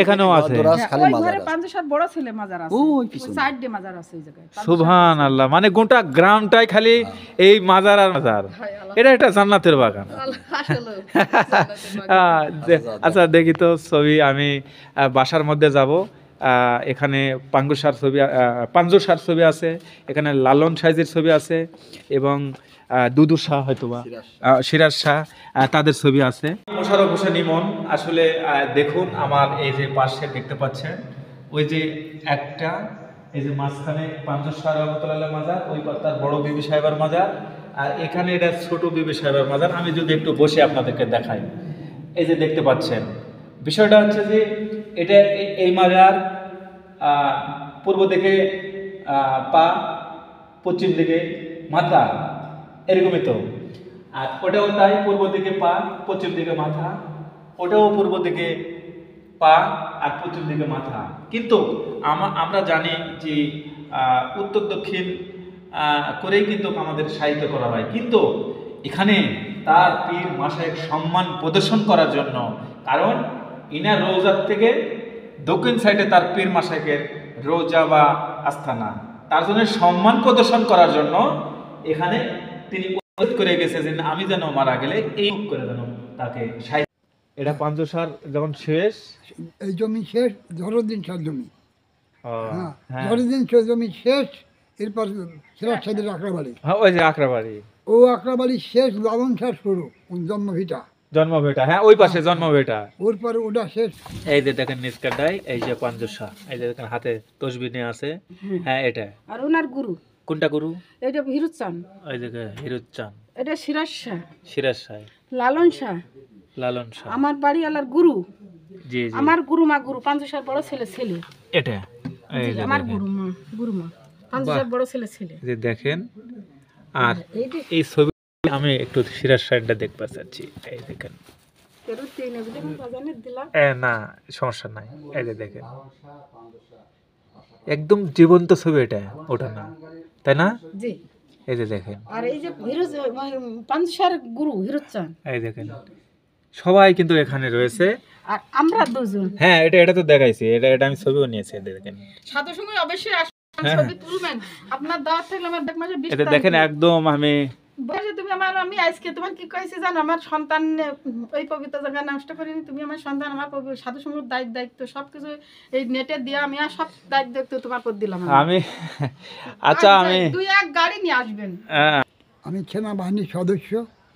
এখানেও আছে সুবহানাল্লাহ, মানে গোটা গ্রামটাই খালি এই মাজার আর মাজার। এটা একটা জান্নাতের বাগান। আচ্ছা দেখি তো ছবি, আমি বাসার মধ্যে যাব। এখানে পাঞ্জুসার ছবি আছে, এখানে লালন সাইজের ছবি আছে, এবং দুদু শাহ হয়তোবা সিরাজ শাহ তাদের ছবি আছে। মোশাররফ হোসেন ইমন, আসলে দেখুন আমার এই যে পাশে দেখতে পাচ্ছেন, ওই যে একটা এই যে মাঝখানে পাঞ্জুর শাহ রহমতুল্লাহ মাজার, ওই তার বড় বিবি সাহেবের মাজার, আর এখানে এটা ছোট বিবি সাহেবের মাজার। আমি যদি একটু বসে আপনাদেরকে দেখাই, এই যে দেখতে পাচ্ছেন, বিষয়টা হচ্ছে যে এটা এই মাজার পূর্ব দিকে পা, পশ্চিম দিকে মাথা, এরকমই তো। আর ওটাও তাই, পূর্ব দিকে পা, পশ্চিম দিকে মাথা, ওটাও পূর্ব দিকে পা আর পশ্চিম দিকে মাথা। কিন্তু আমরা জানি যে উত্তর দক্ষিণ করেই কিন্তু আমাদের সাহিত্য করা হয়, কিন্তু এখানে তার পীর মাশায়েখ সম্মান প্রদর্শন করার জন্য, কারণ ইনার রোজার থেকে দক্ষিণ সাইডে তার পীর মাশায়েখের রোজা বা আস্তানা, তার জন্য সম্মান প্রদর্শন করার জন্য এখানে তিনি অনুরোধ করে গেছে যে আমি যেন মারা গেলে এই করে যেন তাকে সাহিত্য। এটা পাঞ্জুসার যখন শেষ, এই জমি শেষ, ধরদিন শাহ জমি, ধরদিন শাহ জমি শেষ, এরপর সিরাজ সাহেবের আকরাবাড়ি, ওই যে আকরাবাড়ি, ও আকরাবাড়ি শেষ, লালন শাহ শুরু, জন্মভিটা, হ্যাঁ ওই পাশে জন্মভিটা, ওর পরে ওটা শেষ। এই যে দেখেন নিচকাটাই, এই যে পাঞ্জুসা, এই যে দেখেন হাতে তসবিহ নিয়ে আছে, হ্যাঁ এটা। আর ওনার গুরু কোনটা গুরু? এটা হিরুচান, ওই যে হিরুচান, এটা সিরাজ শাহ, সিরাজ শাহ, লালন শাহ, লালন শাহ আমার বাড়ি আলার গুরু। জি জি, আমার গুরুমা, গুরু পাঞ্জুসার বড় ছেলে ছেলে, এটা এই যে আমার গুরুমা পাঞ্জুসার বড় ছেলে ছেলে, যে দেখেন। আর এই ছবি আমি একটু সিরাজ শাহটা দেখতে চাচ্ছি, এই দেখেন। না সমস্যা নাই, এই যে দেখেন একদম জীবন্ত ছবি, এটা ওটা না, তাই না? জি, এই যে দেখেন। আর এই যে পাঞ্জুসার গুরু হিরুচান, এই দেখেন সবাই কিন্তু এখানে রয়েছে, আর আমরা দুজন। হ্যাঁ এটা তো দেখাইছি, এটা আমি ছবিও নিয়েছি, দেখেন। সাথে সময় অবশ্যই আসবেন, ছবি তুলবেন, আপনার দাওয়াত থাকলে আমার দেখ মাঝে 20 এটা দেখেন একদম। আমি বলে তুমি আমি আজকে তোমার কি কইছি জানো, আমার সন্তান ওই পবিত্র জায়গা নষ্ট করিনি, তুমি আমার সন্তান, আমার সাধু সমুর দায়িত্ব সবকিছু এই নেটে দিয়ে আমি আর সব দায়িত্ব তোমার উপর দিলাম আমি। আচ্ছা আমি দুই এক গাড়ি নিয়ে আসবেন। আমি সেনাবাহিনীর সদস্য,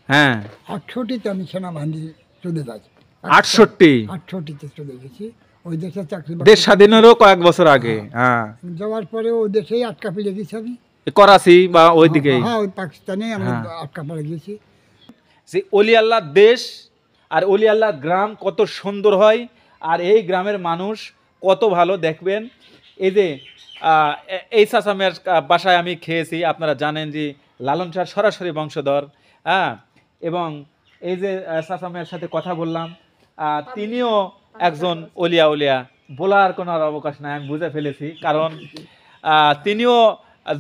হ্যাঁ 68তে আমি সেনাবাহিনী চলে যাই, 68তে চলে গেছি। ওই দেশে চাকরি, দেশ স্বাধীনেরও কয়েক বছর আগে। হ্যাঁ, যাওয়ার পরে ওই দেশেই আটকা পড়ে গেছি আমি, করাচি বা ওইদিকে, হ্যাঁ ওই পাকিস্তানে আমরা আটকা পড়ে গেছি। যে অলি আল্লাহর দেশ আর অলি আল্লাহর গ্রাম কত সুন্দর হয়, আর এই গ্রামের মানুষ কত ভালো, দেখবেন। এই যে এই চাচামের বাসায় আমি খেয়েছি, আপনারা জানেন যে লালন শাহ সরাসরি বংশধর, হ্যাঁ। এবং এই যে চাচামের সাথে কথা বললাম, তিনিও একজন উলিয়া, বলার কোনো অবকাশ নাই, আমি বুঝে ফেলেছি, কারণ তিনিও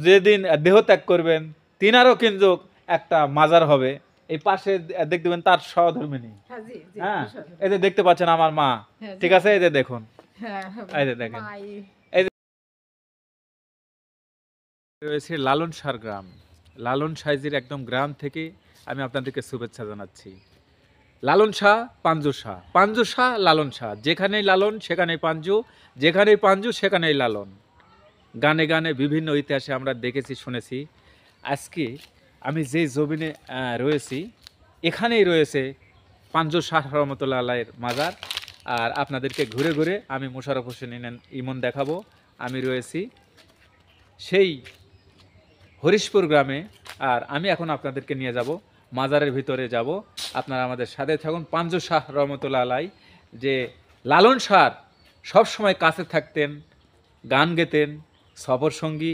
যেদিন দেহত্যাগ করবেন তিনারও কিন্তু একটা মাজার হবে এই পাশে, দেখতে পাবেন তার সহধর্মিনী। হ্যাঁ, এই যে দেখতে পাচ্ছেন আমার মা, ঠিক আছে, এই যে দেখুন, এই যে দেখেন, এই যে রয়েছে লালন শাহর গ্রাম। লালন সাইজির একদম গ্রাম থেকে আমি আপনাদেরকে শুভেচ্ছা জানাচ্ছি। লালন শাহ, পাঞ্জু শাহ, লালন শাহ, যেখানেই লালন সেখানেই পাঞ্জু, যেখানেই পাঞ্জু সেখানেই লালন। গানে গানে বিভিন্ন ইতিহাসে আমরা দেখেছি, শুনেছি। আজকে আমি যে জমিনে রয়েছি, এখানেই রয়েছে পাঞ্জু শাহ রহমতুল্লাহ আলাইয়ের মাজার। আর আপনাদেরকে ঘুরে ঘুরে আমি মোশাররফ হোসেন ইমন দেখাবো। আমি রয়েছি সেই হরিশপুর গ্রামে, আর আমি এখন আপনাদেরকে নিয়ে যাব মাজারের ভিতরে যাব। আপনারা আমাদের সাথে থাকুন। পাঞ্জু শাহ রহমতুল্লাহ আলাই, যে লালন শাহ সবসময় কাছে থাকতেন, গান গেতেন, সফর সঙ্গী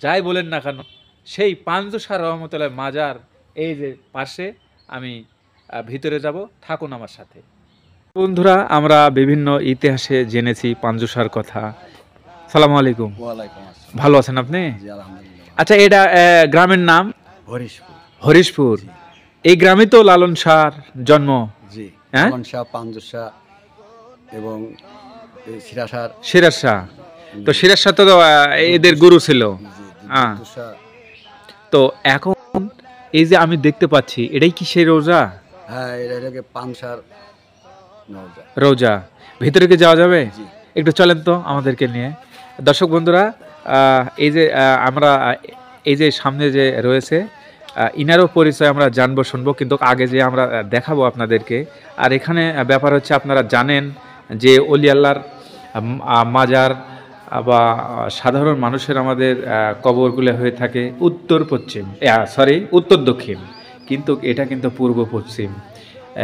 যাই বলেন না কেন, সেই পাঞ্জু শাহ রহমতুল্লাহ মাজার এই যে পাশে, আমি ভিতরে যাব, থাকুন আমার সাথে। বন্ধুরা, আমরা বিভিন্ন ইতিহাসে জেনেছি পাঞ্জু শাহর কথা। সালামু আলাইকুম। ভালো আছেন আপনি? আচ্ছা, এটা গ্রামের নাম হরিশপুর। এই গ্রামে তো লালন শাহর জন্ম। জি, লালন শাহ, পাঞ্জু শাহ, এবং এই সিরাসার সিরাজ শাহ। তো সিরাজ শাহ তো এদের গুরু ছিল। হ্যাঁ। তো এখন এই যে আমি দেখতে পাচ্ছি, এটাই কি সেই রোজা? হ্যাঁ, এটা হলো পানসার নওজা। রোজা ভিতরে কি যাওয়া যাবে? জি। একটু চলেন তো আমাদেরকে নিয়ে। দর্শক বন্ধুরা, এই যে আমরা এই যে সামনে যে রয়েছে ইনারও পরিচয় আমরা জানবো শুনবো, কিন্তু আগে যে আমরা দেখাবো আপনাদেরকে। আর এখানে ব্যাপার হচ্ছে, আপনারা জানেন যে অলি আল্লাহর মাজার বা সাধারণ মানুষের আমাদের কবরগুলো হয়ে থাকে উত্তর পশ্চিম, উত্তর দক্ষিণ, কিন্তু এটা কিন্তু পূর্ব পশ্চিম।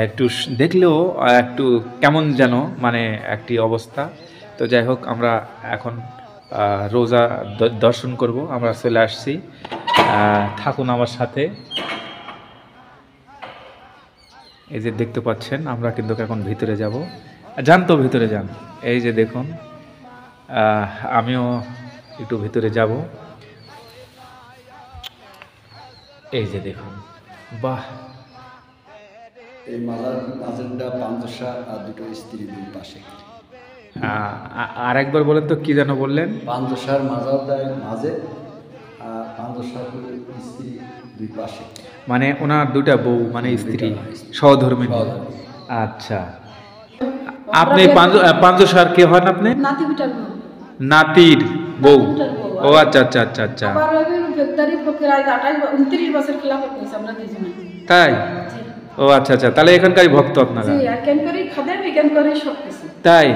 একটু দেখলেও একটু কেমন যেন মানে একটি অবস্থা। তো যাই হোক, আমরা এখন রোজা দর্শন করব, আমরা চলে আসছি, থাকুন আমার সাথে। এই যে দেখতে পাচ্ছেন, আমরা কিন্তু এখন ভিতরে যাব। যান তো, ভিতরে যান। এই যে দেখুন, আমিও একটু ভিতরে যাব। এই যে দেখুন, বাহ! এই মাজারটা পাঞ্জশা আর দুটো স্ত্রী দুই পাশে। আর একবার বলেন তো, কি যেন বললেন? পাঞ্জশার মাজারটার মাঝে আর পাঞ্জশার স্ত্রী দুই পাশে, মানে ওনার দুটা বউ, মানে স্ত্রী, সহধর্মিণী। আচ্ছা, আপনি পাঞ্জশার কে হন? আপনি নাতি বিটার বউ। নাতির বউ? ও আচ্ছা আচ্ছা আচ্ছা আচ্ছা। আবার ওই ফেব্রুয়ারি ফকির আজ 29 বছর খেলাফত করেছে আমরা দুজনে। তাই? ও আচ্ছা আচ্ছা, তাহলে এখানকারই ভক্ত আপনারা? জি, আর কেন করি খাদেম, কেন করি সব কিছু। তাই?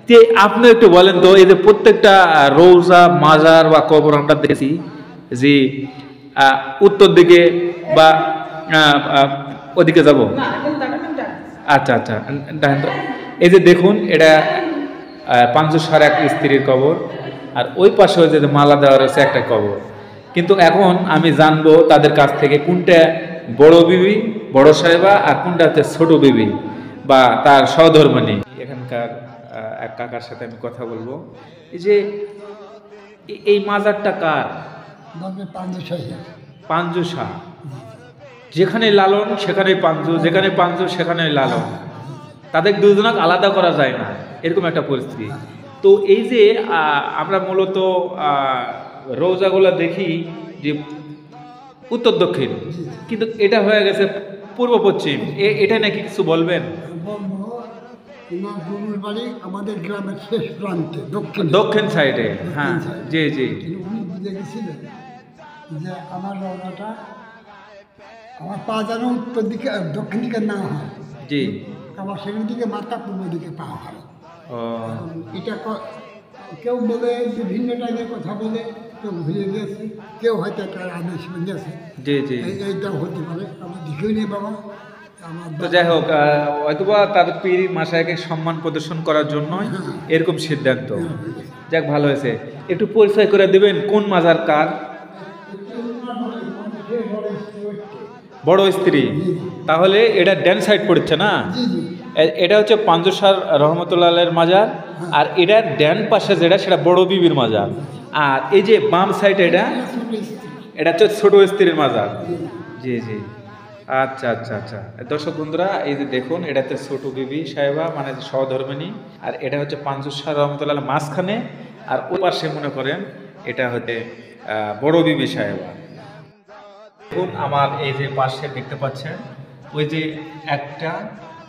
তে আপনি একটু বলেন তো, এই যে প্রত্যেকটা রোজা, মাজার বা কবর আমরা দেখেছি যে উত্তর দিকে বা ওদিকে যাব। না, এখন দাঁড়াবেনটা। আচ্ছা আচ্ছা, দেখেন তো, এই যে দেখুন, এটা পাঞ্জশার এক স্ত্রীর কবর, আর ওই পাশে ওই যে মালা দেওয়া রয়েছে একটা কবর। কিন্তু এখন আমি জানবো তাদের কাছ থেকে কোনটা বড় বিবি, বড় সাহেবা, আর কোনটা হচ্ছে ছোট বিবি বা তার সহধর্মিণী। এখানকার এক কাকার সাথে আমি কথা বলবো। এই যে এই মাজারটা কার? পাঞ্জশা। যেখানে লালন সেখানে পাঞ্জু, যেখানে পাঞ্জু সেখানে লালন, তাদের দুজনকে আলাদা করা যায় না, এরকম একটা পরিস্থিতি। তো এই যে আমরা মূলত রোজাগুলা দেখি যে উত্তর দক্ষিণ, কিন্তু এটা হয়ে গেছে পূর্ব পশ্চিম। এটা নাকি কিছু বলবেন? বাড়ি আমাদের গ্রামের শেষ প্রান্তে, দক্ষিণ সাইডে। হ্যাঁ, জি জি। উনি বুঝে গেছিলেন যে আমার রওনাটা, আমার পা যেন উত্তর দিকে দক্ষিণ দিকে না হয়, জি। আমার সেখান দিকে মাথা পূর্ব দিকে পা হয়। ও, এটা কেউ বলে বিভিন্ন টাইপের কথা বলে, কেউ ভুলে গেছে, কেউ হয়তো একটা আদেশ গেছে, জি জি। এইটাও হতে পারে, আমার দেখেও নেই বাবা। আমার তো যাই হোক, হয়তোবা তাদের পীর মাসায়কে সম্মান প্রদর্শন করার জন্যই এরকম সিদ্ধান্ত। যাক, ভালো হয়েছে। একটু পরিচয় করে দিবেন কোন মাজার কার? বড় স্ত্রী। তাহলে এটা ড্যান সাইড পড়ছে না? জি জি, এটা হচ্ছে পাঞ্জশার রহমতুল্লাহের মাজার, আর এটার ড্যান পাশে যেটা, সেটা বড় বিবির মাজার। আর এই যে বাম সাইড, এটা হচ্ছে ছোট স্ত্রীর মাজার। জি জি, আচ্ছা আচ্ছা আচ্ছা। দর্শক বন্ধুরা, এই যে দেখুন, এটা হচ্ছে ছোট বিবি সাহেবা, মানে সহধর্মিণী, আর এটা হচ্ছে পাঞ্জশার রহমতুল্লাহ মাঝখানে, আর ওই পাশে মনে করেন এটা হচ্ছে বড় বিবি সাহেবা। দেখুন, আমার এই যে পাশে দেখতে পাচ্ছেন, ওই যে একটা,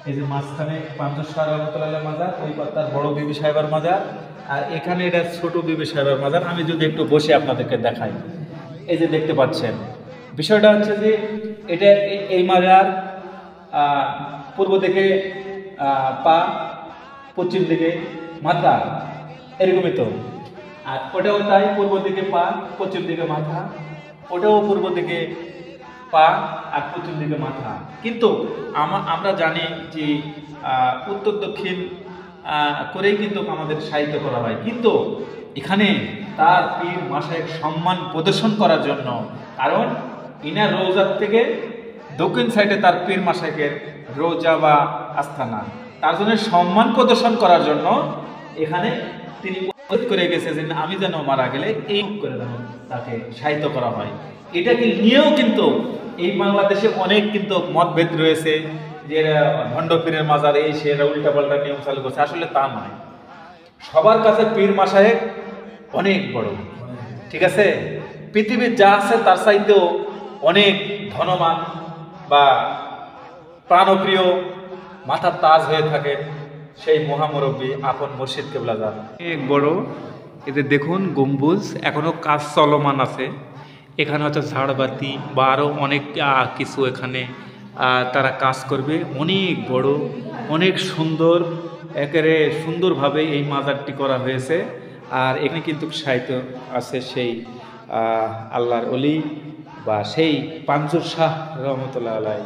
এই যে মাঝখানে পাঞ্জশার রহমতুল্লাহ মাজার, ওই তার বড় বিবি সাহেবার মাজার, আর এখানে এটা ছোট বিবি সাহেবার মাজার। আমি যদি একটু বসে আপনাদেরকে দেখাই, এই যে দেখতে পাচ্ছেন, বিষয়টা হচ্ছে যে এটা এই মাজার পূর্ব দিকে পা, পশ্চিম দিকে মাথা, এরকমই তো। আর ওটাও তাই, পূর্ব দিকে পা, পশ্চিম দিকে মাথা, ওটাও পূর্ব দিকে পা আর পশ্চিম দিকে মাথা। কিন্তু আমরা জানি যে উত্তর দক্ষিণ করেই কিন্তু আমাদের সাহিত্য করা হয়, কিন্তু এখানে তার পীর মাসায়েক সম্মান প্রদর্শন করার জন্য, কারণ ইনার রোজার থেকে দক্ষিণ সাইডে তার পীর মাসায়েকের রোজা বা আস্থানা, তার জন্য সম্মান প্রদর্শন করার জন্য এখানে তিনি অনুরোধ করে গেছে যে আমি যেন মারা গেলে এই করে যেন তাকে সাহিত্য করা হয়। এটাকে নিয়েও কিন্তু এই বাংলাদেশে অনেক কিন্তু মতভেদ রয়েছে যে এরা ভণ্ড পীরের মাজার এই সে এরা উল্টাপাল্টা নিয়ম চালু করছে, আসলে তা নয়। সবার কাছে পীর মাশায়েখ অনেক বড়, ঠিক আছে? পৃথিবীর যা আছে তার চাইতেও অনেক ধনবান বা প্রাণপ্রিয়, মাথার তাজ হয়ে থাকে সেই মহামুরব্বী আপন মুর্শিদ কেবলাজার। অনেক বড়, এতে দেখুন গম্বুজ এখনো কাজ চলমান আছে। এখানে হচ্ছে ঝাড়বাতি বা আরও অনেক কিছু এখানে তারা কাজ করবে। অনেক বড়, অনেক সুন্দর, একেবারে সুন্দরভাবে এই মাজারটি করা হয়েছে। আর এখানে কিন্তু সাহিত্য আছে সেই আল্লাহর অলি বা সেই পাঞ্জুর শাহ রহমতুল্লাহ আলাই।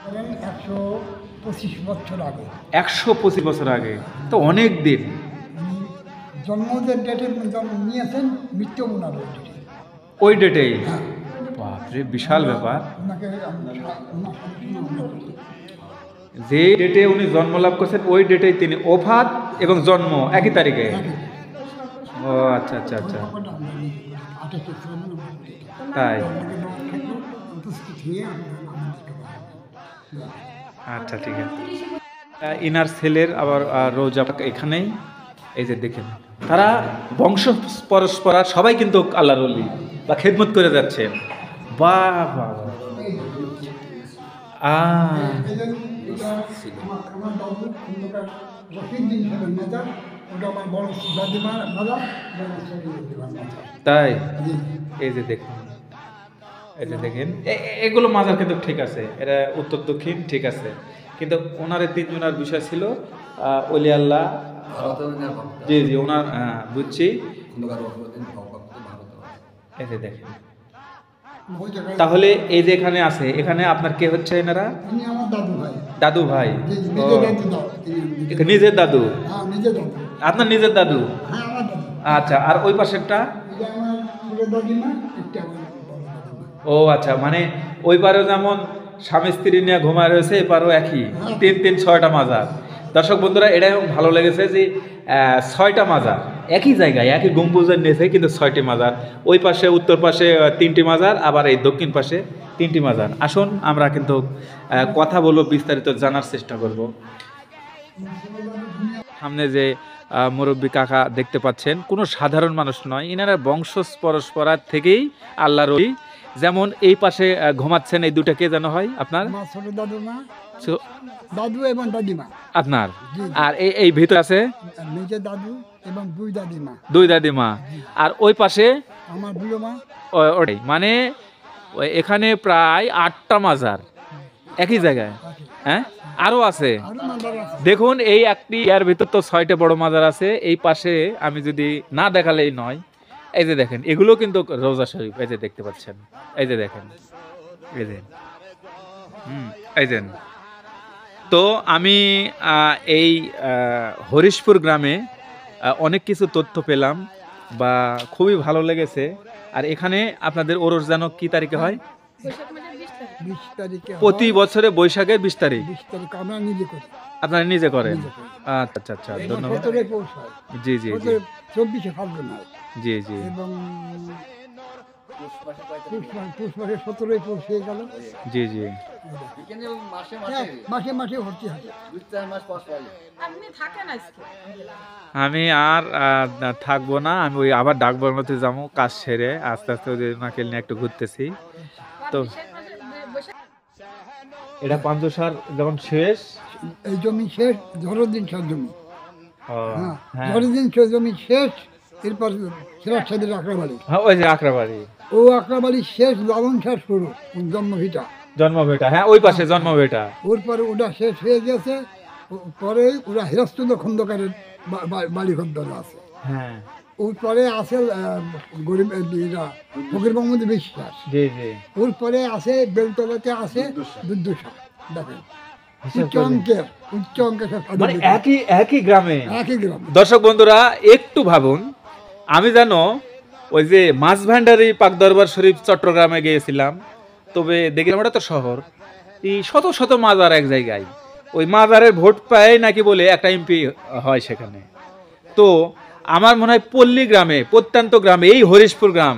125 বছর আগে, 125 বছর আগে, তো অনেক দিন। জন্মদের ডেটে জন্ম নিয়েছেন, মৃত্যু ওনার ওই ডেটে। ওই ডেটেই? হ্যাঁ। বাপরে, বিশাল ব্যাপার। ওনাকে যে ডেটে উনি জন্ম লাভ করছেন ওই ডেটেই তিনি ওফাত এবং জন্ম একই তারিখে। ও আচ্ছা আচ্ছা আচ্ছা, তাই? আচ্ছা, ঠিক আছে। ইনার ছেলের আবার রোজা এখানেই, এই যে দেখেন তারা বংশ পরস্পর সবাই কিন্তু আল্লাহর ওলি বা খেদমত করে যাচ্ছেন। বাহ বাহ, তাই? এই যে দেখুন, এই যে দেখেন এগুলো মাজার কিন্তু ঠিক আছে, এরা উত্তর দক্ষিণ ঠিক আছে, কিন্তু ওনার তিনজনের বিষয় ছিল ওলি আল্লাহ। জি জি, ওনার বুঝছি। এই যে দেখেন, তাহলে এই যে এখানে আছে, এখানে আপনার কে হচ্ছে এনারা? দাদু ভাই। নিজের দাদু? আপনার নিজের দাদু? আচ্ছা, আর ওই পাশেরটা? ও আচ্ছা, মানে ওই পারেও যেমন স্বামী স্ত্রী নিয়ে ঘুমায় রয়েছে, এপারও একই, 3 6টা মাজার। দর্শক বন্ধুরা, এটাই ভালো লেগেছে যে 6টা মাজার একই জায়গায়, একই গম্বুজের নিচে, কিন্তু 6টি মাজার। ওই পাশে উত্তর পাশে 3টি মাজার, আবার এই দক্ষিণ পাশে 3টি মাজার। আসুন আমরা কিন্তু কথা বলবো, বিস্তারিত জানার চেষ্টা করব। সামনে যে মুরব্বী কাকা দেখতে পাচ্ছেন, কোনো সাধারণ মানুষ নয়, ইনারা বংশ পরস্পরার থেকেই আল্লাহর ওলি। যেমন এই পাশে ঘুমাচ্ছেন এই দুটা কে যেন হয় আপনার? দাদু এবং দাদিমা আপনার। আর এই ভিতরে আছে নিজের দাদু এবং দুই দাদিমা। আর ওই পাশে আমার বুড়ো মা। ওটাই, মানে এখানে প্রায় 8টা মাজার একই জায়গায়। হ্যাঁ, আরো আছে দেখুন, এই একটি এর ভিতর তো 6টে বড় মাজার আছে। এই পাশে আমি যদি না দেখালেই নয়, এই যে দেখেন এগুলো কিন্তু রোজা শরীফ, এই যে দেখতে পাচ্ছেন, এই যে দেখেন, এই যে এই যে। তো আমি এই হরিশপুর গ্রামে অনেক কিছু তথ্য পেলাম বা খুবই ভালো লেগেছে। আর এখানে আপনাদের ওরস যেন কি তারিখে হয়? 20 তারিখে। প্রতি বছরে বৈশাখের 20 তারিখ। 20 তারিখ আমরা নিজে করি। আপনারা নিজে করেন? আচ্ছা আচ্ছা আচ্ছা, ধন্যবাদ। জি জি জি, 24 ফাল্গুন হয়। জি জি, এবং পুষ মাসে 17 পৌষ হয়ে গেল। জি জি, মাসে মাসে ভর্তি হয়। আমি আর থাকবো না, আমি ওই আবার ডাকবার মধ্যে যাবো, কাজ সেরে আস্তে আস্তে ওনাকে নিয়ে একটু ঘুরতেছি। তো এটা পাঞ্জশার যখন শেষ, এই জমি শেষ, ঝড়দিন শেষ জমি। হ্যাঁ, ঝড়দিন শেষ জমি শেষ। এরপর সিরাজ সাহেবের আকরাবাড়ি। হ্যাঁ, ওই যে আকরাবাড়ি, ও আকরাবাড়ি শেষ, লালন শাহ শুরু, জন্মভিটা। হ্যাঁ, ওই পাশে জন্মভিটা। ওর পরে ওটা শেষ হয়ে গেছে। পরে ওরা হিরাজচন্দ্র খন্দকারের বাড়ি খন্দর আছে। হ্যাঁ, ওর পরে আছে গরিব ফকির মোহাম্মদ বিশ্বাস। জি জি, ওর পরে আছে বেলতলাতে আছে দুর্দশা। দেখেন উচ্চ অঙ্কের মানে একই গ্রামে। একই গ্রামে। দর্শক বন্ধুরা, একটু ভাবুন, আমি জানো ওই যে মাছ ভান্ডারি পাক দরবার শরীফ চট্টগ্রামে গিয়েছিলাম, তবে দেখলাম ওটা তো শহর, এই শত শত মাজার এক জায়গায়, ওই মাজারের ভোট পায় নাকি বলে একটা এমপি হয় সেখানে। তো আমার মনে হয় পল্লী গ্রামে, প্রত্যন্ত গ্রামে, এই হরিশপুর গ্রাম,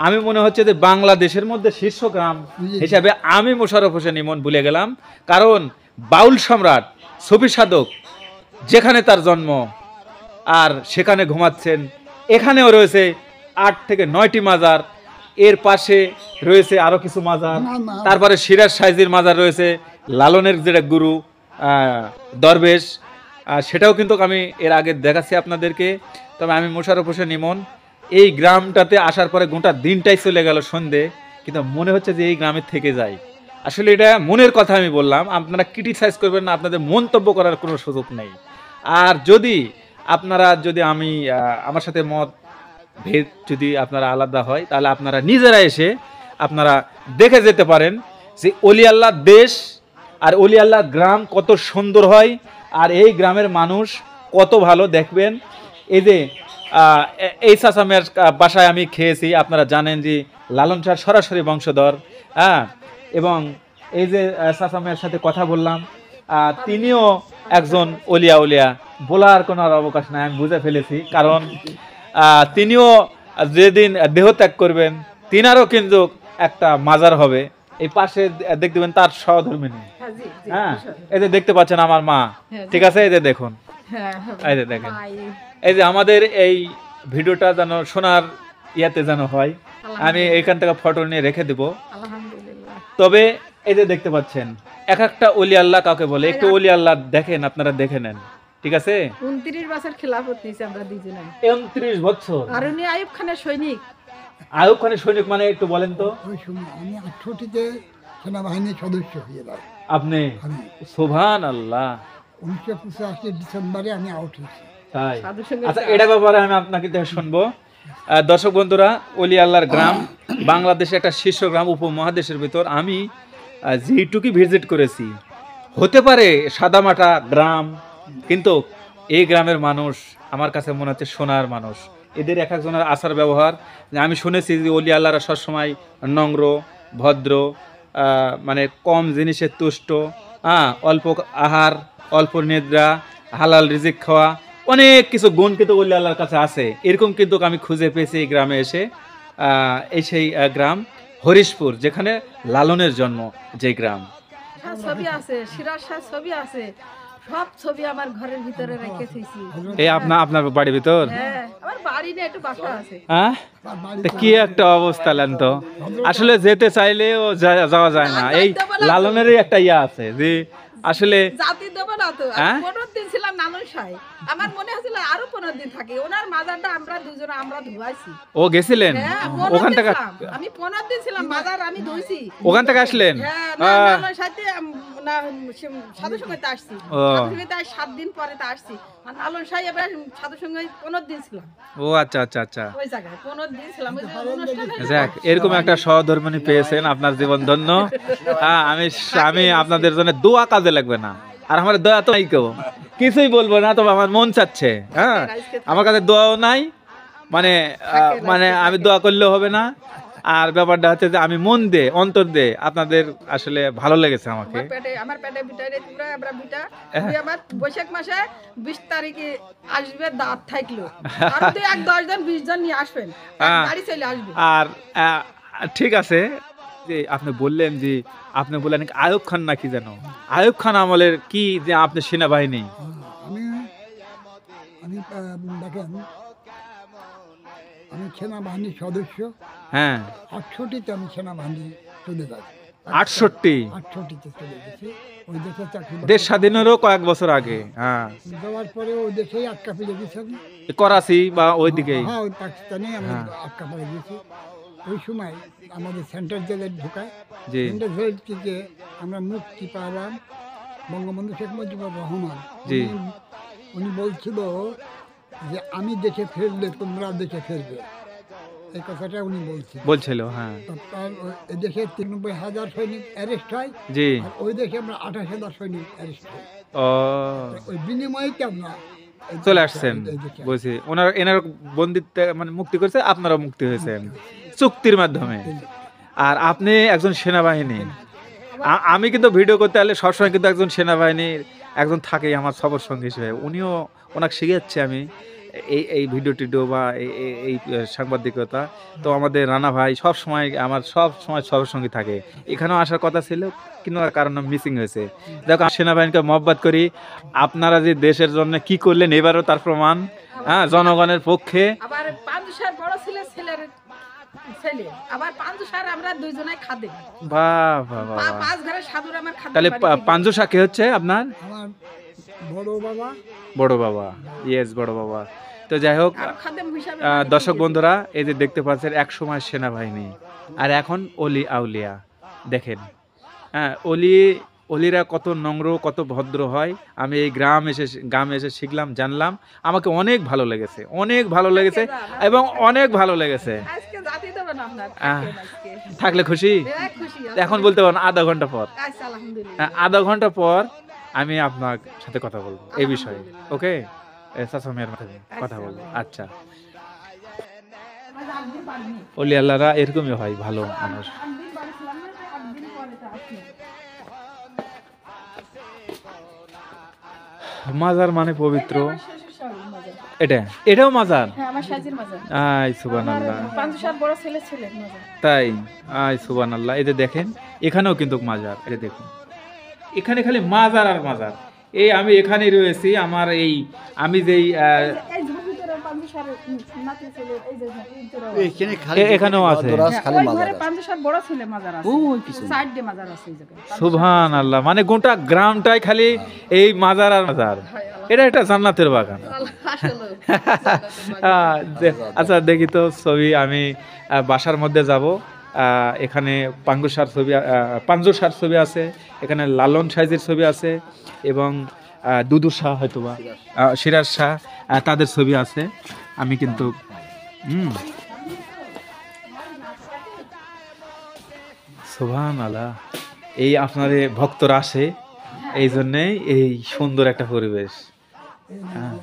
আমি মনে হচ্ছে যে বাংলাদেশের মধ্যে শীর্ষ গ্রাম হিসাবে আমি মোশাররফ হোসেন ইমন ভুলে গেলাম, কারণ বাউল সম্রাট সুফি সাধক যেখানে তার জন্ম আর সেখানে ঘুমাচ্ছেন, এখানেও রয়েছে 8 থেকে 9টি মাজার, এর পাশে রয়েছে আরো কিছু মাজার, তারপরে সিরাজ সাইজির মাজার রয়েছে, লালনের যেটা গুরু দরবেশ, সেটাও কিন্তু আমি এর আগে দেখাচ্ছি আপনাদেরকে। তবে আমি মোশাররফ হোসেন ইমন এই গ্রামটাতে আসার পরে গোটা দিনটাই চলে গেল সন্ধে, কিন্তু মনে হচ্ছে যে এই গ্রামের থেকে যাই। আসলে এটা মনের কথা আমি বললাম, আপনারা ক্রিটিসাইজ করবেন না, আপনাদের মন্তব্য করার কোনো সুযোগ নেই। আর যদি আপনারা আমি আমার সাথে মত ভেদ যদি আপনারা আলাদা হয়, তাহলে আপনারা নিজেরা এসে আপনারা দেখে যেতে পারেন যে অলি আল্লাহ দেশ আর অলি আল্লাহ গ্রাম কত সুন্দর হয়, আর এই গ্রামের মানুষ কত ভালো। দেখবেন এই যে এই চাচামের বাসায় আমি খেয়েছি, আপনারা জানেন যে লালন শাহ সরাসরি বংশধর, হ্যাঁ, এবং এই যে চাচামের সাথে কথা বললাম, তিনিও একজন উলিয়া বলার কোনো আর অবকাশ নাই, আমি বুঝে ফেলেছি, কারণ তিনিও যেদিন দেহত্যাগ করবেন তিনারও কিন্তু একটা মাজার হবে এই পাশে, দেখতে পাবেন তার সহধর্মিনী, হ্যাঁ, এই যে দেখতে পাচ্ছেন আমার মা, ঠিক আছে, এই যে দেখুন, এই যে দেখেন, এই যে আমাদের এই ভিডিওটা যেন সোনার ইয়াতে যেন হয়, আমি এখান থেকে ফটো নিয়ে রেখে দেব। তবে এই যে দেখতে পাচ্ছেন এক একটা ওলি আল্লাহ কাকে বলে, একটু ওলি আল্লাহ দেখেন, আপনারা দেখে নেন, ঠিক আছে। 29 বছর খেলাফত নিয়েছি আমরা দুজনে। 29 বছর। আর উনি আইয়ুব খানের সৈনিক। আইয়ুব খানের সৈনিক মানে একটু বলেন তো। ওই সময় আমি 68-তে সেনাবাহিনীর সদস্য হয়ে যাই। আপনি? সুবহানাল্লাহ। 1985 ডিসেম্বরে আমি আউট হয়েছি। তাই? আচ্ছা, এটা ব্যাপারে আমি আপনাকে শুনবো। দর্শক বন্ধুরা, অলি আল্লাহর গ্রাম বাংলাদেশের একটা শীর্ষ গ্রাম উপমহাদেশের ভিতর। আমি যেটুকু ভিজিট করেছি, হতে পারে সাদামাটা গ্রাম, কিন্তু এই গ্রামের মানুষ আমার কাছে মনে হচ্ছে সোনার মানুষ। এদের এক একজনের আচার ব্যবহার, আমি শুনেছি যে অলি আল্লাহরা সবসময় নম্র, ভদ্র, মানে কম জিনিসে তুষ্ট, অল্প আহার, অল্প নিদ্রা, হালাল রিজিক খাওয়া, অনেক কিছু গুণ কিন্তু অলি আল্লাহর কাছে আছে। এরকম কিন্তু আমি খুঁজে পেয়েছি এই গ্রামে এসে। এই সেই গ্রাম হরিশপুর, যেখানে লালনের জন্ম, যে গ্রাম। ছবি আছে, সিরাজ শাহ ছবি আছে, সব ছবি আমার ঘরের ভিতরে রেখেছি। এই আপনার বাড়ির ভিতর? হ্যাঁ, আমার বাড়ি না, একটু বাসা আছে। হ্যাঁ, কি একটা অবস্থা লেন তো। আসলে যেতে চাইলেও যাওয়া যায় না। এই লালনেরই একটা ইয়া আছে যে আসলে জাতি দেব না তো। 15 দিন ছিলাম নানুর সাই, আমার মনে হচ্ছিল আরো 15 দিন থাকি। ওনার মাজারটা আমরা দুজনে আমরা ধুয়াইছি। ও গেছিলেন ওখান থেকে? আমি 15 দিন ছিলাম, মাজার আমি ধুইছি। ওখান থেকে আসলেন? হ্যাঁ, নানুর সাথে না সাধু সঙ্গে আসছি, সাধু সঙ্গে 7 দিন পরে তা আসছি। আর নানুর সাই এবার সাধু সঙ্গে 15 দিন ছিলাম। ও আচ্ছা আচ্ছা আচ্ছা, ওই জায়গায় 15 দিন ছিলাম। ওই অনুষ্ঠানে যাক, এরকম একটা সহধর্মিণী পেয়েছেন, আপনার জীবন ধন্য। হ্যাঁ, আমি আপনাদের জন্য দোয়া কাজে লাগবে না, আর আমার দোয়া তো নাই, কেউ কিছুই বলবো না, তবে আমার মন চাচ্ছে। হ্যাঁ, আমার কাছে দোয়াও নাই, মানে আমি দোয়া করলেও হবে না। আর ব্যাপারটা হচ্ছে যে আমি মন দে, অন্তর দে, আপনাদের আসলে ভালো লেগেছে আমাকে। আমার পেটে বিটারে তোমরা আমরা বিটা আমার বৈশাখ মাসে 20 তারিখে আসবে, দাঁত থাকলো আর 10 জন 20 জন নিয়ে আসবেন, গাড়ি চলে আসবে। আর ঠিক আছে, যে আপনি বললেন যে আপনি বললেন আইয়ুব খান নাকি যেন, আইয়ুব খান আমলের কি যে আপনি সেনাবাহিনী? আমি দেখেন, আমি সেনাবাহিনীর সদস্য। হ্যাঁ, 68-তে আমি সেনাবাহিনী চলে যাই। 68-তে চলে গেছি। ওই দেশে চাকরি, দেশ স্বাধীনেরও কয়েক বছর আগে। হ্যাঁ, যাওয়ার পরে ওই দেশেই আটকা পড়ে গেছি আমি। করাচি বা ওই দিকেই? হ্যাঁ, ওই পাকিস্তানে আমি আটকা পড়ে গেছি। ওই সময় আমাদের সেন্ট্রাল জেলে ঢোকায়। সেন্ট্রাল জেল থেকে আমরা মুক্তি পাইলাম বঙ্গবন্ধু শেখ মুজিবুর রহমান। উনি বলছিল যে আমি দেশে ফিরলে তোমরা দেশে ফিরবে, এই কথাটা উনি বলছিল। হ্যাঁ, এই দেশে 93,000 সৈনিক অ্যারেস্ট হয়, আর ওই দেশে আমরা 28,000 সৈনিক অ্যারেস্ট হয়। ওই বিনিময়ে আমরা চলে আসছেন, বুঝছি। এনার বন্দিত্ব মানে মুক্তি করেছে, আপনারাও মুক্তি হয়েছেন চুক্তির মাধ্যমে। আর আপনি একজন সেনাবাহিনী। আমি কিন্তু ভিডিও করতে হলে সবসময় কিন্তু একজন সেনাবাহিনীর একজন থাকেই আমার সফর সঙ্গী হিসেবে। উনিও ওনাকে শিখাচ্ছে আমি এই ভিডিও টিডিও বা এই সাংবাদিকতা, তো আমাদের রানা ভাই সব সময় সবার সঙ্গে থাকে। এখানেও আসার কথা ছিল, কিন্তু কারণে মিসিং হয়েছে। দেখো, সেনাবাহিনীকে মহব্বত করি, আপনারা যে দেশের জন্য কি করলেন এবারও তার প্রমাণ। হ্যাঁ, জনগণের পক্ষে। আবার পাঁচুসার বড় ছেলের ছেলে, আবার পাঁচুসার আমরা দুইজনে খাদে। বাহ বাহ বাহ। পাঁচ ঘরের সাধুর আমার খাদ্য। তাহলে পাঞ্জু শাকে হচ্ছে আপনার আমার বড় বাবা, বড় বাবা। ইয়েস, বড় বাবা। তো যাই হোক, আর খাদেম হিসাবে দর্শক বন্ধুরা, এই যে দেখতে পাচ্ছেন এক সময় সেনাবাহিনী আর এখন অলি আউলিয়া। দেখেন, হ্যাঁ, অলিরা কত নম্র, কত ভদ্র হয়। আমি এই গ্রামে এসে শিখলাম, জানলাম। আমাকে অনেক ভালো লেগেছে, অনেক ভালো লেগেছে এবং অনেক ভালো লেগেছে। আজকে জাতি দেবেন আপনার, আহ, থাকেন আজকে। থাকলে খুশি? হ্যাঁ, খুশি এখন বলতে পারেন আধা ঘন্টা পর। আচ্ছা, আলহামদুলিল্লাহ। আধা ঘন্টা পর আমি আপনার সাথে কথা বলবো এই বিষয়ে। ওকে, চাচা মেয়ের মাথায় কথা বলবো। আচ্ছা, অলি আল্লাহরা এরকমই হয়, ভালো মানুষ। একদিন বাড়ি ছিলাম না, একদিন পরে তো আসি। মাজার মানে পবিত্র। আমার শ্বশুর শাশুড়ির মাজার। এটাও মাজার? হ্যাঁ, আমার সাজির মাজার। আয় সুবহানাল্লাহ। পাঁচুসার বড় ছেলের মাজার। তাই? আয় সুবহানাল্লাহ। এই যে দেখেন, এখানেও কিন্তু মাজার। এই যে দেখুন, এখানে খালি মাজার আর মাজার। এই আমি এখানে রয়েছি, আমার আমি যেই এই ঝুঁকিতে পাঁচুসারের নাতি ছেলে, এই যে এখানে খালি এখানেও আছে। দরাজ খালি ওই মাজার ঘরে আছে। পাঁচুসার বড় ছেলে মাজার আছে। ওই পিছনে। সাইডে মাজার আছে এই জায়গায়। সুবহানাল্লাহ, মানে গোটা গ্রামটাই খালি এই মাজার আর মাজার। এটা একটা জান্নাতের বাগান। আচ্ছা, দেখি তো ছবি। আমি বাসার মধ্যে যাব। এখানে পাঞ্জু শাহর ছবি আছে, এখানে লালন সাইজের ছবি আছে এবং দুদু শাহ, হয়তোবা সিরাজ শাহ, তাদের ছবি আছে। আমি কিন্তু সুবহানাল্লাহ, এই আপনার ভক্তরা আসে, এই জন্যেই এই সুন্দর একটা পরিবেশ। হ্যাঁ,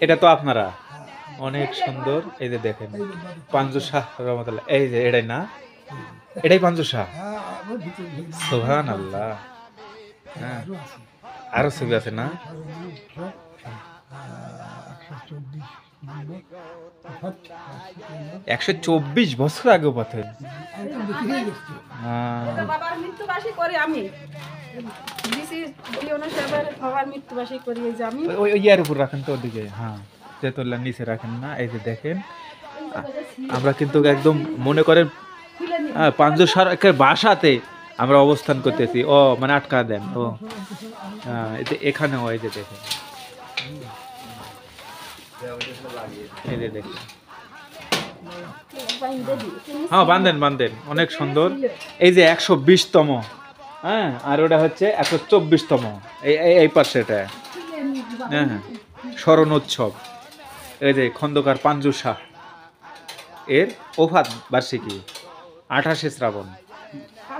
এটা তো আপনারা অনেক সুন্দর। এই যে দেখেন, পাঞ্জু শাহ রহমতুল্লাহ, এই যে এটাই না, এটাই পাঞ্জু শাহ। সুবহানাল্লাহ। হ্যাঁ, আরো ছবি আছে না? 124 বছর আগে পথে। বাবার মৃত্যুবাসী করি আমি। ডিসি পিওনা সাহেবের বাবার মৃত্যুবাসী করি এই যে আমি। ওই ইয়ার উপর রাখেন তো, ওদিকে। হ্যাঁ, তেতুল্লাহ নিচে রাখেন না। এই যে দেখেন, আমরা কিন্তু একদম মনে করেন পাঞ্জু শাহর বাসাতে আমরা অবস্থান করতেছি। ও মানে আটকা দেন। ও হ্যাঁ, এখানেও এই যে দেখেন, এই যে দেখেন। হ্যাঁ, বান্ধেন। অনেক সুন্দর। এই যে 120তম, হ্যাঁ, আর ওটা হচ্ছে 124তম। এই পাশে এটা, হ্যাঁ, স্মরণ উৎসব। এই যে খন্দকার পাঞ্জু শাহ এর ওফাত বার্ষিকী 28শে শ্রাবণ।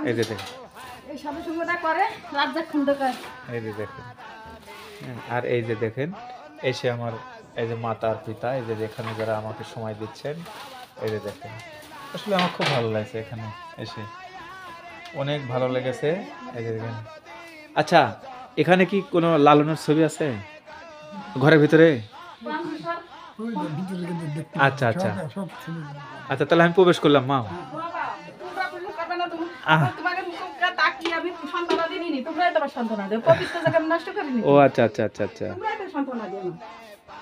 এই যে দেখেন, এই সাধু সঙ্গটা করে রাজ্জাক খন্দকার। এই যে দেখেন। হ্যাঁ, আর এই যে দেখেন, এসে আমার এই যে মাতা আর পিতা, এই যে এখানে যারা আমাকে সময় দিচ্ছেন, এই যে দেখেন। আসলে আমার খুব ভালো লাগছে এখানে এসে, অনেক ভালো লেগেছে। এই যে দেখেন। আচ্ছা, এখানে কি কোনো লালনের ছবি আছে ঘরের ভিতরে? আচ্ছা আচ্ছা আচ্ছা, তাহলে আমি প্রবেশ করলাম। মা, ও আচ্ছা আচ্ছা আচ্ছা আচ্ছা।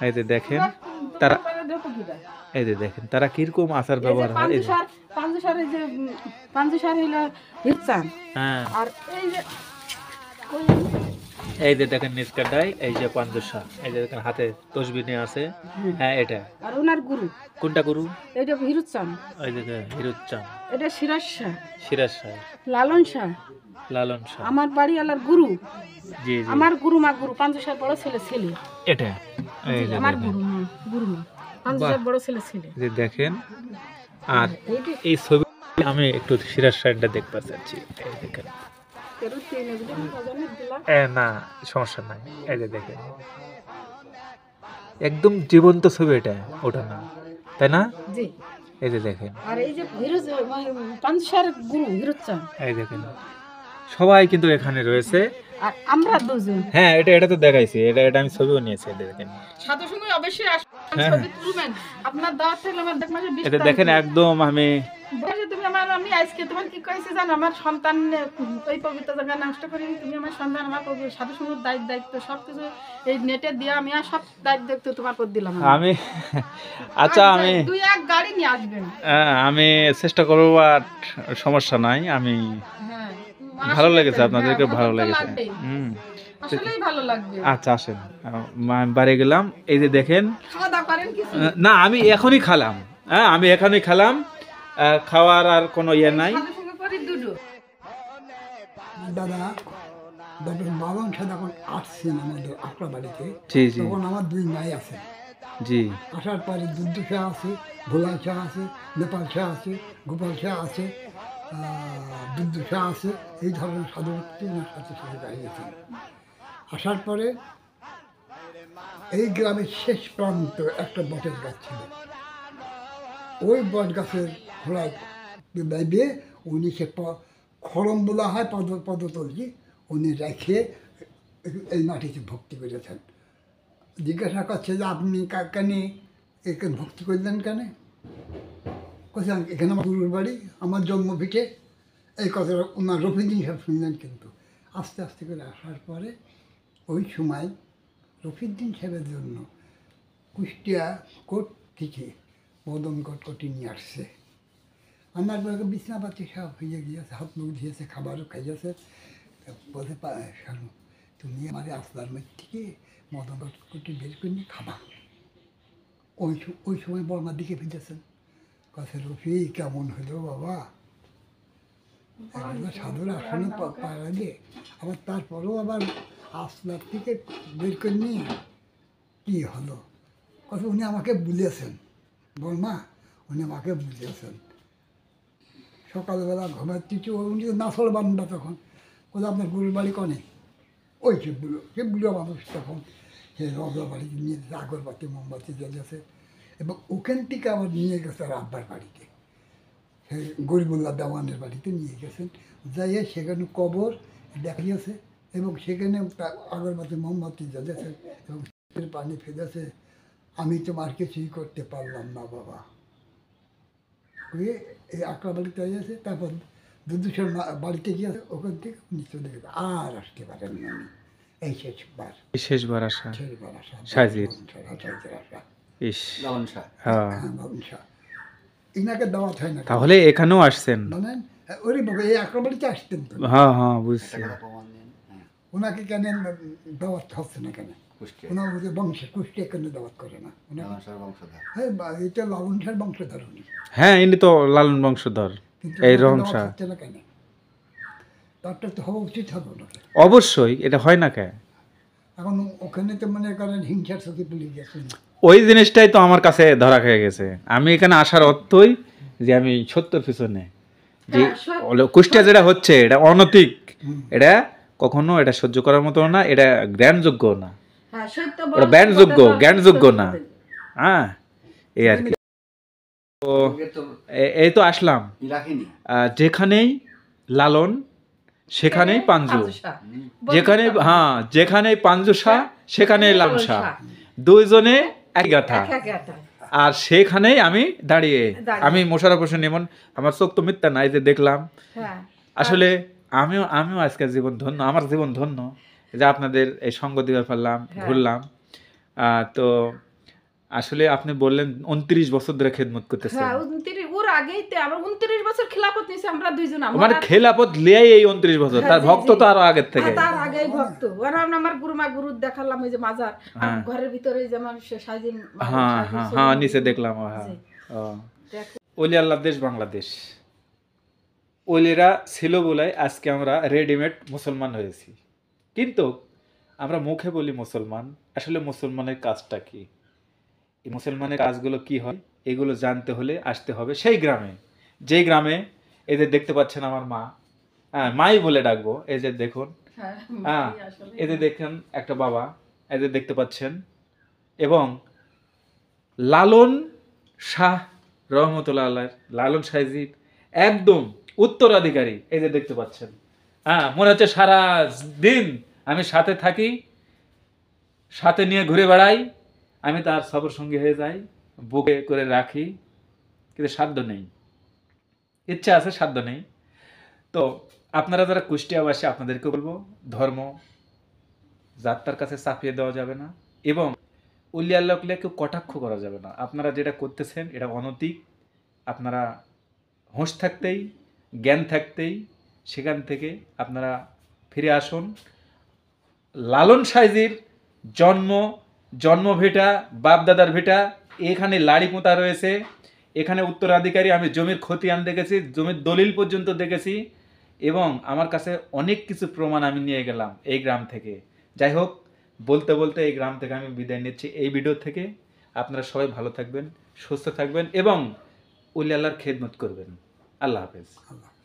এই যে দেখেন তারা, এই যে দেখেন তারা কিরকম আচার ব্যবহার হয়। হ্যাঁ, আর এই যে এই যে দেখেন নিষ্কাটাই, এই যে পাঞ্জু শাহ, এই যে দেখেন হাতে তসবিহ নিয়ে আছে। হ্যাঁ, এটা আর ওনার গুরু, কোনটা গুরু? এটা হিরুচ্চান, ওই যে হিরুচ্চান, এটা সিরাজ শাহ, সিরাজ শাহ, লালন শাহ, লালন শাহ। আমার বাড়ি আলার গুরু, জি জি, আমার গুরু মা গুরু, পাঞ্জু শাহ বড় ছেলে এটা এই যে আমার দেখেন। গুরু মা, গুরু মা পাঞ্জু শাহ বড় ছেলে যে দেখেন। আর এই ছবি আমি একটু সিরাজ শাহটা দেখতে চাচ্ছি। এই দেখেন। না, সমস্যা নাই। এই যে দেখেন, একদম জীবন্ত ছবি এটা, ওটা না, তাই না? জি। এই যে দেখেন, আর এই যে পাঞ্জু শাহর গুরু হিরুচ্চান, এই দেখেন, সবাই কিন্তু এখানে রয়েছে। আর আমরা দুজন হ্যাঁ, এটা তো দেখাইছি, এটা আমি ছবিও নিয়েছি, দেখেন। সাধু সঙ্গে অবশ্যই আসবেন, হ্যাঁ। ছবি তুলবেন। আপনার দাওয়াত থাকলে আমার দেখ মাসে 20 এটা দেখেন একদম আমি বলে তুমি আমি আজকে তোমার কি কইছি জানো, আমার সন্তান ওই পবিত্র জায়গা নষ্ট করিনি, তুমি আমার সন্তান, আমার সাধু সঙ্গের দায়িত্ব সবকিছু এই নেটে দিয়ে আমি আর সব দায়িত্ব তোমার করে দিলাম। আমি আচ্ছা, আমি দুই এক গাড়ি নিয়ে আসবেন। আমি চেষ্টা করবো, আর সমস্যা নাই। আমি হ্যাঁ, ভালো আসলে লেগেছে, তাই, আপনাদেরকে হ্যাঁ, ভালো তো লেগেছে। লাগবেই। হুম, আসলেই ভালো লাগবে। আচ্ছা আসেন, আমি বাড়ি গেলাম। এই যে দেখেন, খাওয়া দাওয়া করেন কিছু? না আমি এখনই খালাম, হ্যাঁ আমি এখনই খালাম, খাওয়ার আর কোনো ইয়ে নাই। সাধু সঙ্গে করি দুটো। দাদা ডক্টর লালন শাহ যখন আসছেন আমাদের আকরা বাড়িতে, জি জি তখন আমার দুই ভাই আছে। জি আসার পরে দুদ্ধ শাহ আছে, ভোলা শাহ আছে, নেপাল শাহ আছে, গোপাল শাহ আছে, দুদ্ধ শাহ আছে, এই ধরনের সাধু ব্যক্তি ওনার সাথে সাথে দাঁড়িয়েছেন। আসার পরে এই গ্রামের শেষ প্রান্ত একটা বটের গাছ ছিল। ওই বট গাছের ঘোড়ায় বেঁধে উনি সে খড়ম বলা হয় পদতলটি, উনি রেখে এই মাটিতে ভক্তি করেছেন। জিজ্ঞাসা করছে যে আপনি কেন একে ভক্তি করলেন কেন? কোথায়? এখানে আমার গুরুর বাড়ি, আমার জন্মভিটে। এই কথাটা ওনার রফিউদ্দিন সাহেব শুনলেন, কিন্তু আস্তে আস্তে করে আসার পরে ওই সময় রফিউদ্দিন সাহেবের জন্য কুষ্টিয়া কোর্ট থেকে মদন কটকটি নিয়ে আসছে। আমার বলে বিছনাপাতি সব হয়ে গিয়েছে, হাত মুখ দিয়েছে, খাবারও খাইয়েছে। বলতে শোনো, তুমি আমার আসলার মধ্যে থেকে মদন কটকটি বের করে নিয়ে খাবা। ওই সময় বর্মার দিকে ফিরেছেন, কথা রফি কেমন হলো বাবা, সাধুর আসনে পাড়ালে আবার তারপরেও আবার আসলার থেকে বের করে নিয়ে কী হলো? কথা উনি আমাকে বুঝেছেন, বর্মা উনি আমাকে বুঝেছেন। সকালবেলা ঘুমের কিছু উনি তো নাসল বান্ডা তখন, কোথাও আপনার গরুর বাড়ি কনে, ওই সে বুড়ো মানুষ তখন সে রজা বাড়িতে নিয়ে গেছে, আগরবাতি মোমবাতি জ্বলেছে, এবং ওখান থেকে আবার নিয়ে গেছে আর আব্বার বাড়িতে, সে গরিবুল্লাহ দেওয়ানের বাড়িতে নিয়ে গেছেন। যাইয়ে সেখানে কবর দেখিয়েছে, এবং সেখানে আগরবাতি মোমবাতি জ্বলেছে এবং পানি ফেলেছে। আমি তোমার কিছুই করতে পারলাম না বাবা। হয়ে এই আকরা বাড়িতে গেছে, তারপর দুদুশের বাড়িতে গিয়েছে, ওখান থেকে উনি চলে গেছে, আর আসতে পারেন না। আমি এই শেষবার আসা শেষবার আসা সাজির। আসা। ইস, লালন শাহ। হ্যাঁ, বাবুন শাহ ইনাকে দাওয়াত হয় না, তাহলে এখানেও আসছেন? জানেন? ওরে বাবা, এই আকরা বাড়িতে আসতেন তো, হ্যাঁ হ্যাঁ বুঝছি। প্রমাণ দিন। হ্যাঁ, ওনাকে কেন দাওয়াত হচ্ছে না কেন? কুষ্টিয়া। ওনার ওদের বংশে কুষ্টিয়া কেন দাওয়াত করে না? লালন শাহর বংশধর। হ্যাঁ, এটা লালন শাহর বংশধর উনি, হ্যাঁ, ইনি তো লালন বংশধর। কিন্তু এই ওনাকে রহম দাওয়াত শাহ হচ্ছে না কেন? তারটা তো হওয়া উচিত হবে ওনাকে। অবশ্যই, এটা হয় না কে? এখন ওখানে তো মনে করেন হিংসার চোখে তুলে গেছেন। ওই জিনিসটাই তো আমার কাছে ধরা খেয়ে গেছে। আমি এখানে আসার অর্থই যে আমি সত্যর পিছনে, যে কুষ্টিয়া যেটা হচ্ছে এটা অনৈতিক, এটা কখনো এটা সহ্য করার মতো না, এটা জ্ঞানযোগ্য না, হ্যাঁ, সত্য ওটা জ্ঞানযোগ্য না। হ্যাঁ, এই আর কি। তো লোকের তো এই তো আসলাম, রাখিনি। যেখানেই লালন সেখানেই পাঞ্জু, যেখানে হ্যাঁ যেখানেই পাঞ্জু শাহ সেখানেই লালন শাহ, দুইজনে এক গাথা। আর সেখানেই আমি দাঁড়িয়ে, আমি মোশাররফ হোসেন ইমন, আমার চোখ তো মিথ্যা নাই, যে দেখলাম। আসলে আমিও আজকে জীবন ধন্য, আমার জীবন ধন্য যে আপনাদের এই সঙ্গ দিতে পারলাম, ঘুরলাম। তো আসলে আপনি বললেন 29 বছর ধরে খেদমত করতেছেন। হ্যাঁ, ওর আগেই তো আমরা 29 বছর খেলাফত নিয়েছি আমরা দুইজন। মানে খেলাফত লিয়াই এই 29 বছর, তার ভক্ত তো আরো আগের থেকে। তার আগেই ভক্ত। আর আমার গুরু দেখালাম ওই যে মাজার, আর ঘরের ভিতরে যে আমার সাজিন। হ্যাঁ হ্যাঁ হ্যাঁ, নিচে দেখলাম। হ্যাঁ, ওলি আল্লাহ দেশ বাংলাদেশ, ওলিরা ছিল বলে আজকে আমরা রেডিমেড মুসলমান হয়েছি। কিন্তু আমরা মুখে বলি মুসলমান, আসলে মুসলমানের কাজটা কি, এই মুসলমানের কাজগুলো কি হয়, এগুলো জানতে হলে আসতে হবে সেই গ্রামে, যেই গ্রামে এদের দেখতে পাচ্ছেন আমার মা, হ্যাঁ মাই বলে ডাকবো, এই যে দেখুন, হ্যাঁ এদের দেখেন একটা বাবা, এদের দেখতে পাচ্ছেন, এবং লালন শাহ রহমতুল্লাহ আলাইহ, লালন সাহেজির একদম উত্তরাধিকারী, এই যে দেখতে পাচ্ছেন। হ্যাঁ, মনে হচ্ছে সারা দিন আমি সাথে থাকি, সাথে নিয়ে ঘুরে বেড়াই, আমি তার সফর সঙ্গী হয়ে যাই, বুকে করে রাখি, কিন্তু সাধ্য নেই। ইচ্ছা আছে, সাধ্য নেই। তো আপনারা যারা কুষ্টিয়াবাসী, আপনাদেরকে বলবো, ধর্ম যাত্রার কাছে চাপিয়ে দেওয়া যাবে না, এবং উলিয়া লোকলে কেউ কটাক্ষ করা যাবে না। আপনারা যেটা করতেছেন এটা অনৈতিক। আপনারা হোশ থাকতেই, জ্ঞান থাকতেই সেখান থেকে আপনারা ফিরে আসুন। লালন সাইজির জন্ম ভিটা, বাপদাদার ভিটা, এখানে লাড়ি পোঁতা রয়েছে, এখানে উত্তরাধিকারী, আমি জমির খতিয়ান দেখেছি, জমির দলিল পর্যন্ত দেখেছি, এবং আমার কাছে অনেক কিছু প্রমাণ আমি নিয়ে গেলাম এই গ্রাম থেকে। যাই হোক, বলতে বলতে এই গ্রাম থেকে আমি বিদায় নিচ্ছি এই ভিডিও থেকে। আপনারা সবাই ভালো থাকবেন, সুস্থ থাকবেন, এবং উলি আল্লাহর খেদমত করবেন। আল্লাহ হাফেজ। আল্লাহ